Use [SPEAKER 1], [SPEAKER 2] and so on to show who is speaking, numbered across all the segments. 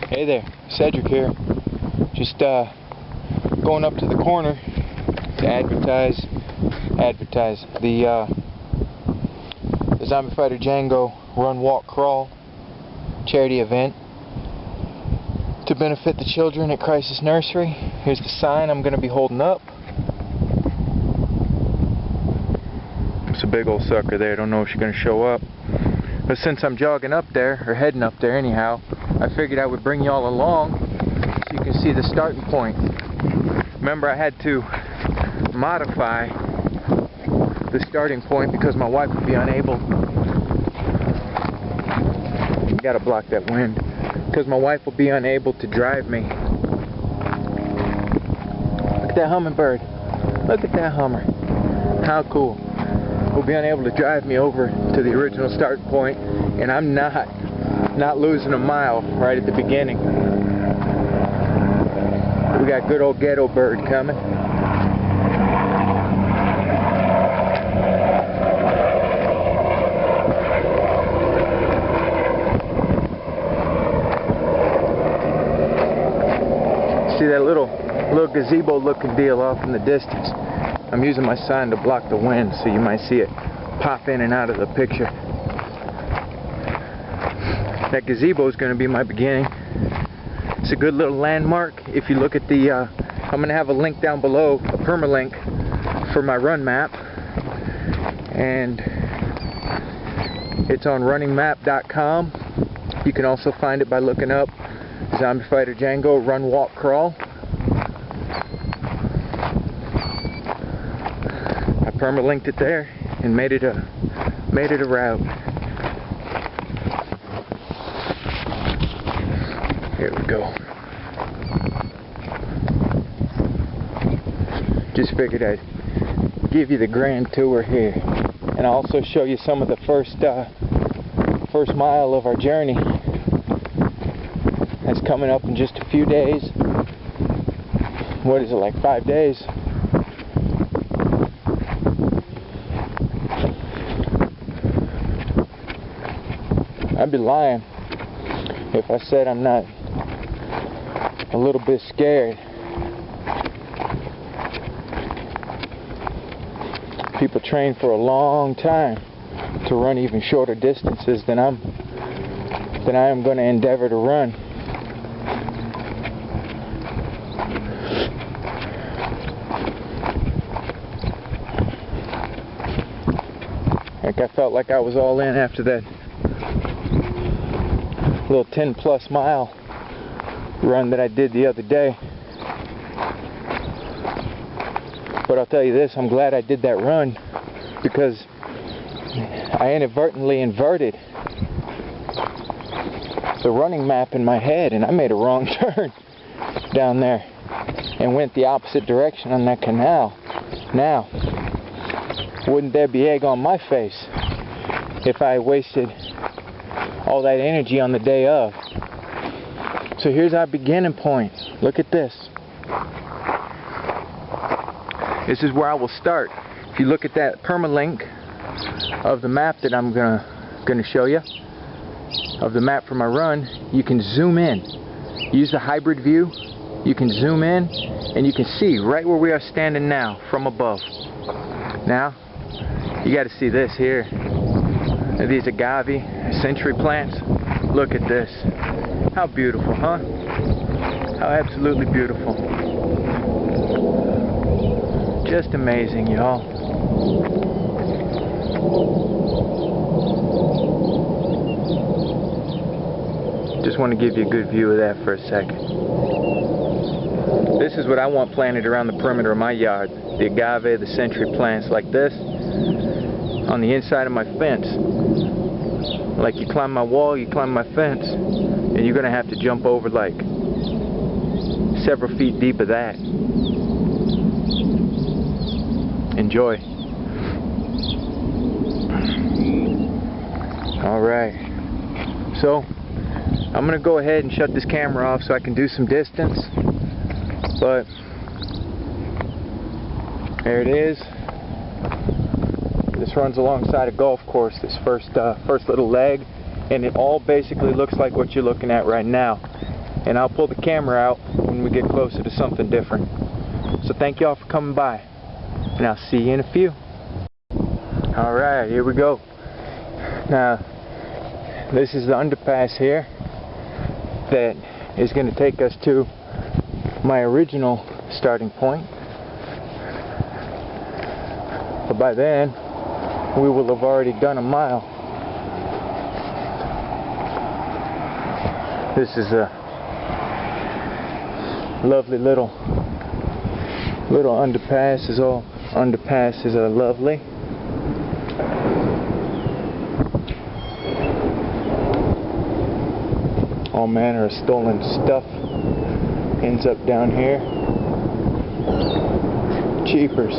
[SPEAKER 1] Hey there, Cedric here. Just going up to the corner to advertise the Zombie Fighter Django Run, Walk, Crawl charity event to benefit the children at Crisis Nursery. Here's the sign I'm going to be holding up. It's a big old sucker there. I don't know if she's going to show up. But since I'm jogging up there, or heading up there anyhow, I figured I would bring y'all along so you can see the starting point. Remember, I had to modify the starting point because my wife would be unable. You gotta block that wind. Because my wife will be unable to drive me. Look at that hummingbird. Look at that hummer. How cool. Will be unable to drive me over to the original start point, and I'm not losing a mile right at the beginning. We got good old ghetto bird coming. See that little gazebo looking deal off in the distance? I'm using my sign to block the wind, so you might see it pop in and out of the picture. That gazebo is going to be my beginning. It's a good little landmark. If you look at the, I'm going to have a link down below, a permalink for my run map, and it's on runningmap.com. You can also find it by looking up Zombie Fighter Django Run, Walk, Crawl. Permalinked it there and made it a route. Here we go. Just figured I'd give you the grand tour here, and I'll also show you some of the first mile of our journey. That's coming up in just a few days. What is it, like 5 days? I'd be lying if I said I'm not a little bit scared. People train for a long time to run even shorter distances than I am going to endeavor to run. Like, I felt like I was all in after that little 10+ mile run that I did the other day. But I'll tell you this, I'm glad I did that run because I inadvertently inverted the running map in my head, and I made a wrong turn down there and went the opposite direction on that canal. Now, wouldn't there be egg on my face if I wasted all that energy on the day of? So here's our beginning point. Look at this. This is where I will start. If you look at that permalink of the map that I'm gonna show you, of the map for my run, you can zoom in. Use the hybrid view. You can zoom in and you can see right where we are standing now from above. Now, you got to see this here. These agave century plants. Look at this. How beautiful, huh? How absolutely beautiful. Just amazing, y'all. Just want to give you a good view of that for a second. This is what I want planted around the perimeter of my yard. The agave, the century plants like this on the inside of my fence. Like you climb my wall, you climb my fence, and you're going to have to jump over like several feet deep of that. Enjoy. Alright. So, I'm going to go ahead and shut this camera off so I can do some distance. But, there it is. This runs alongside a golf course, this first little leg, and it all basically looks like what you're looking at right now. and I'll pull the camera out when we get closer to something different. So thank y'all for coming by, and I'll see you in a few. Alright, here we go. Now, this is the underpass here that is going to take us to my original starting point. But by then, we will have already done a mile. This is a lovely little underpass. All underpasses are lovely. All manner of stolen stuff ends up down here. Jeepers.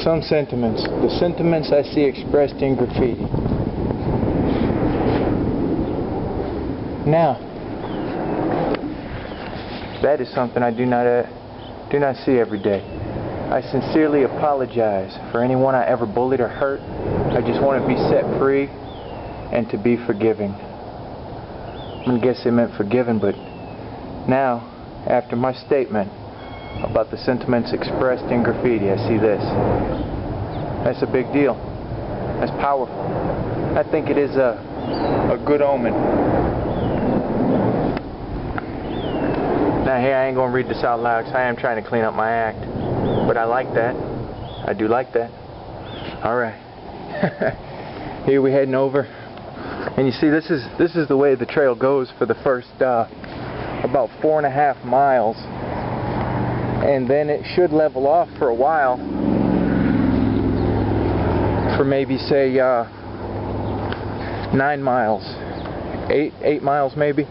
[SPEAKER 1] Some sentiments. The sentiments I see expressed in graffiti. Now, that is something I do not see every day. I sincerely apologize for anyone I ever bullied or hurt. I just want to be set free and to be forgiving. I guess they meant forgiven, but now, after my statement about the sentiments expressed in graffiti, I see this. That's a big deal. That's powerful. I think it is a good omen. Now here, I ain't gonna read this out loud because I am trying to clean up my act, but I like that. I do like that. Alright. Here we heading over, and you see this is the way the trail goes for the first about 4.5 miles, and then it should level off for a while, for maybe say 9 miles, 8 miles maybe.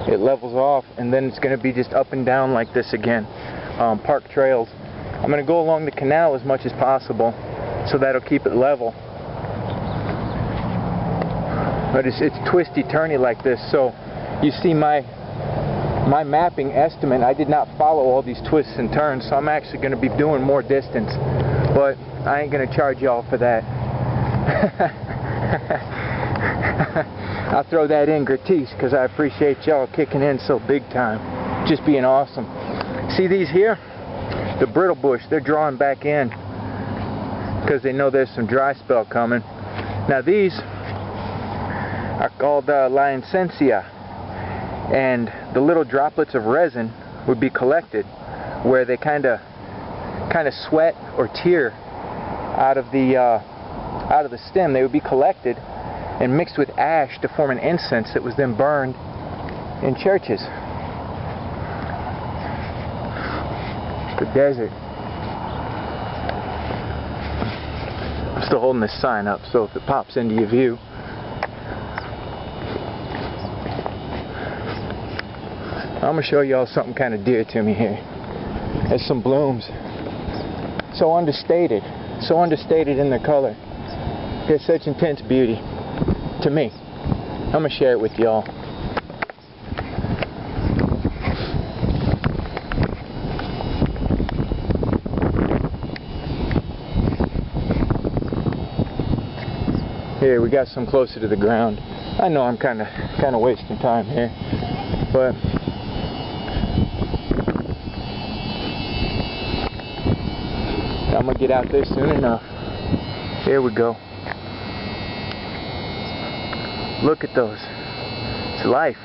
[SPEAKER 1] It levels off, and then it's going to be just up and down like this again. Park trails. I'm going to go along the canal as much as possible, so that'll keep it level. But it's twisty turny like this, so you see my mapping estimate, I did not follow all these twists and turns, so I'm actually going to be doing more distance, but I ain't going to charge y'all for that. I'll throw that in gratis because I appreciate y'all kicking in so big time, just being awesome. See these here? The brittle bush, they're drawing back in because they know there's some dry spell coming. Now these are called licensia, and the little droplets of resin would be collected where they kind of sweat or tear out of the stem. They would be collected and mixed with ash to form an incense that was then burned in churches. The desert. I'm still holding this sign up, so if it pops into your view. I'm going to show y'all something kind of dear to me here. There's some blooms. So understated in their color. They're such intense beauty to me. I'm going to share it with y'all. Here, we got some closer to the ground. I know I'm kind of wasting time here, but I'm gonna get out there soon enough. Here we go. Look at those. It's life.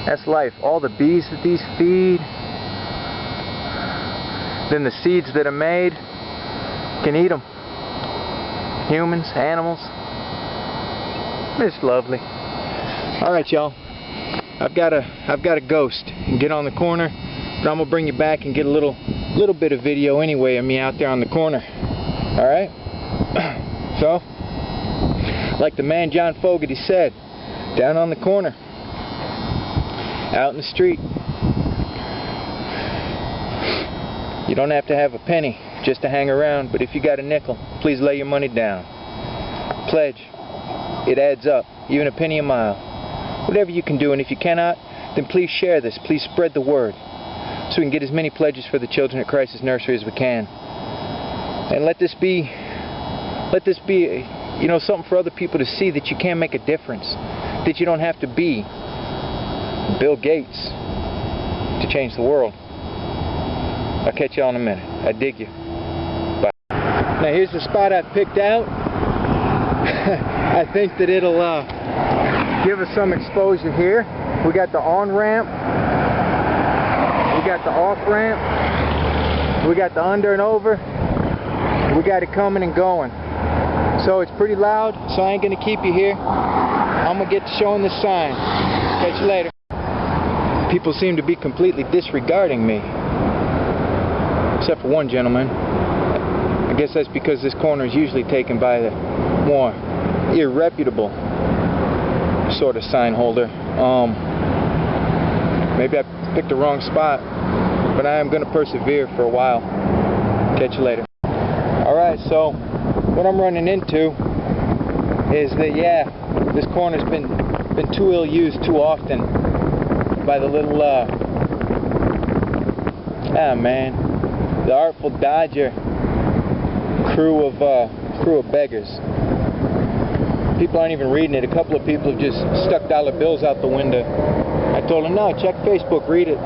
[SPEAKER 1] That's life. All the bees that these feed, then the seeds that are made, can eat them. Humans, animals. It's lovely. Alright, y'all. I've got a ghost and get on the corner, but I'm gonna bring you back and get a little bit of video anyway of me out there on the corner. Alright? So, like the man John Fogerty said, down on the corner, out in the street. You don't have to have a penny just to hang around, but if you got a nickel, please lay your money down. Pledge. It adds up, even a penny a mile. Whatever you can do, and if you cannot, then please share this. Please spread the word, so we can get as many pledges for the children at Crisis Nursery as we can. And let this be, you know, something for other people to see, that you can make a difference, that you don't have to be Bill Gates to change the world. I'll catch y'all in a minute. I dig you. Bye. Now here's the spot I've picked out. I think that it'll give us some exposure here. We got the on-ramp. We got the off-ramp. We got the under and over. We got it coming and going. So it's pretty loud, so I ain't going to keep you here. I'm going to get to showing this sign. Catch you later. People seem to be completely disregarding me. Except for one gentleman. I guess that's because this corner is usually taken by the more irreputable sort of sign holder. Maybe I picked the wrong spot, but I am going to persevere for a while. Catch you later. Alright, so what I'm running into is that, yeah, this corner's been too ill used too often by the little the Artful Dodger crew of beggars. People aren't even reading it. A couple of people have just stuck dollar bills out the window. I told them, no, check Facebook, read it.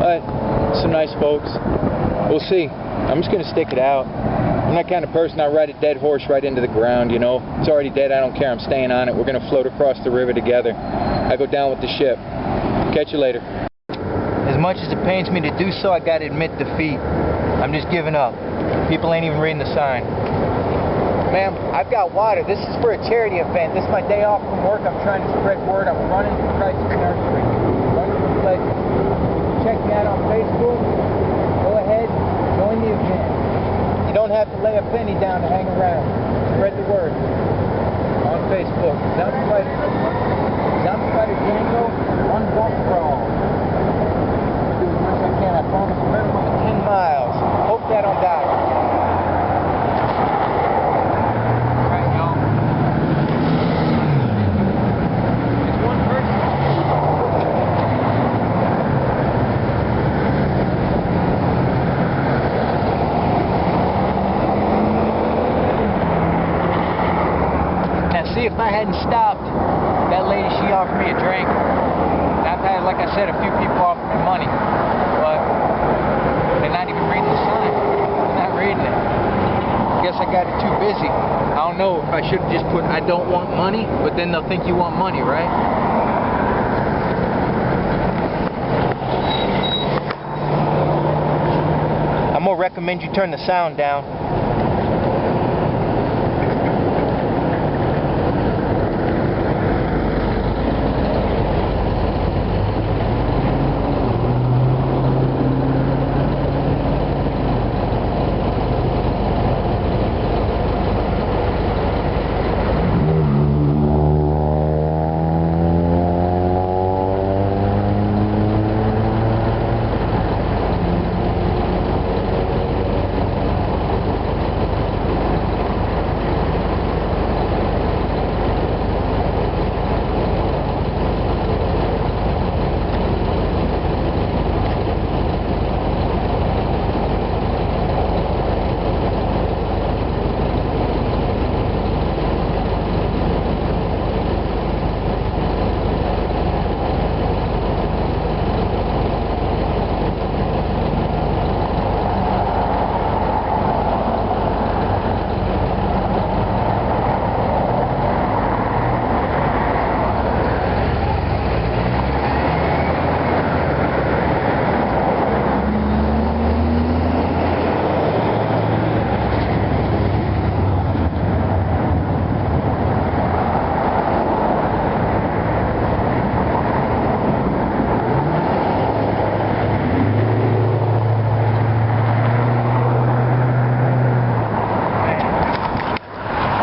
[SPEAKER 1] But some nice folks. We'll see. I'm just going to stick it out. I'm that kind of person. I ride a dead horse right into the ground, you know. It's already dead. I don't care. I'm staying on it. We're going to float across the river together. I go down with the ship. Catch you later. As much as it pains me to do so, I got to admit defeat. I'm just giving up. People ain't even reading the sign. Ma'am, I've got water. This is for a charity event. This is my day off from work. I'm trying to spread word. I'm running for Christ's Nursery. Running for pleasure. Check me out on Facebook. Go ahead. Join the event. You don't have to lay a penny down to hang around. Spread the word on Facebook. Zombie Fighter Django, one bump crawl. Do as much as I can. I promise a minimum of 10 miles. Hope that don't die. Alright, y'all. It's one person. See, if I hadn't stopped, that lady, she offered me a drink. I've had, like I said, a few people offer me money, but they're not even reading the sign. They're not reading it. I guess I got it too busy. I don't know if I should have just put, I don't want money, but then they'll think you want money, right? I'm going to recommend you turn the sound down.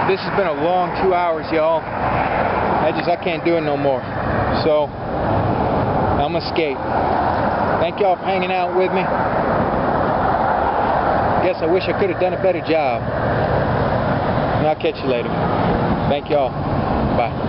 [SPEAKER 1] This has been a long 2 hours, y'all. I can't do it no more. So, I'm gonna skate. Thank y'all for hanging out with me. Guess I wish I could have done a better job. And I'll catch you later. Thank y'all. Bye.